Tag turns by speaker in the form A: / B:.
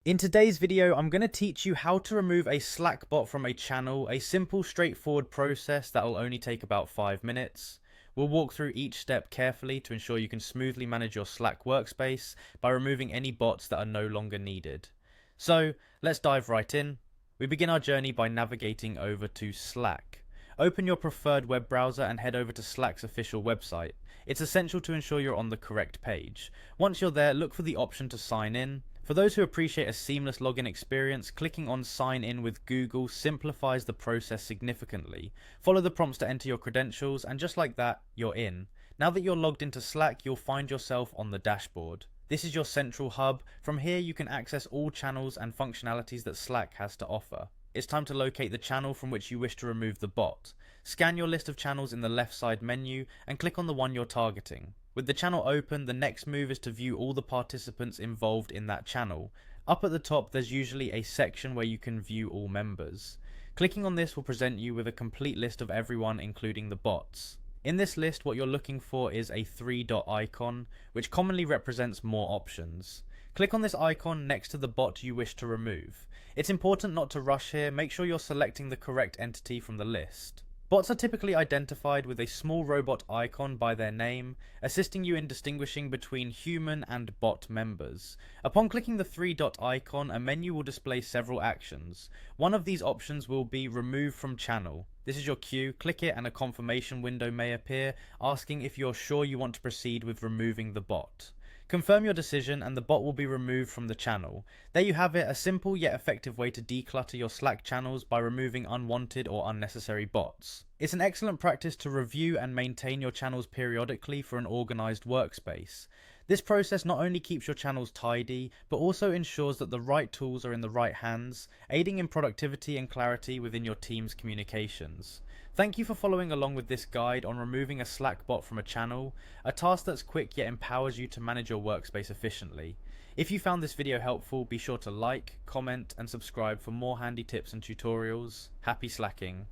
A: In today's video, I'm going to teach you how to remove a Slack bot from a channel, a simple, straightforward process that will only take about 5 minutes. We'll walk through each step carefully to ensure you can smoothly manage your Slack workspace by removing any bots that are no longer needed. So, let's dive right in. We begin our journey by navigating over to Slack. Open your preferred web browser and head over to Slack's official website. It's essential to ensure you're on the correct page. Once you're there, look for the option to sign in. For those who appreciate a seamless login experience, clicking on Sign In with Google simplifies the process significantly. Follow the prompts to enter your credentials, and just like that, you're in. Now that you're logged into Slack, you'll find yourself on the dashboard. This is your central hub. From here, you can access all channels and functionalities that Slack has to offer. It's time to locate the channel from which you wish to remove the bot. Scan your list of channels in the left side menu and click on the one you're targeting. With the channel open, the next move is to view all the participants involved in that channel. Up at the top, there's usually a section where you can view all members. Clicking on this will present you with a complete list of everyone, including the bots. In this list, what you're looking for is a 3-dot icon, which commonly represents more options. Click on this icon next to the bot you wish to remove. It's important not to rush here, make sure you're selecting the correct entity from the list. Bots are typically identified with a small robot icon by their name, assisting you in distinguishing between human and bot members. Upon clicking the 3-dot icon, a menu will display several actions. One of these options will be Remove from Channel. This is your cue. Click it and a confirmation window may appear, asking if you're sure you want to proceed with removing the bot. Confirm your decision and the bot will be removed from the channel. There you have it, a simple yet effective way to declutter your Slack channels by removing unwanted or unnecessary bots. It's an excellent practice to review and maintain your channels periodically for an organized workspace. This process not only keeps your channels tidy, but also ensures that the right tools are in the right hands, aiding in productivity and clarity within your team's communications. Thank you for following along with this guide on removing a Slack bot from a channel, a task that's quick yet empowers you to manage your workspace efficiently. If you found this video helpful, be sure to like, comment, and subscribe for more handy tips and tutorials. Happy slacking!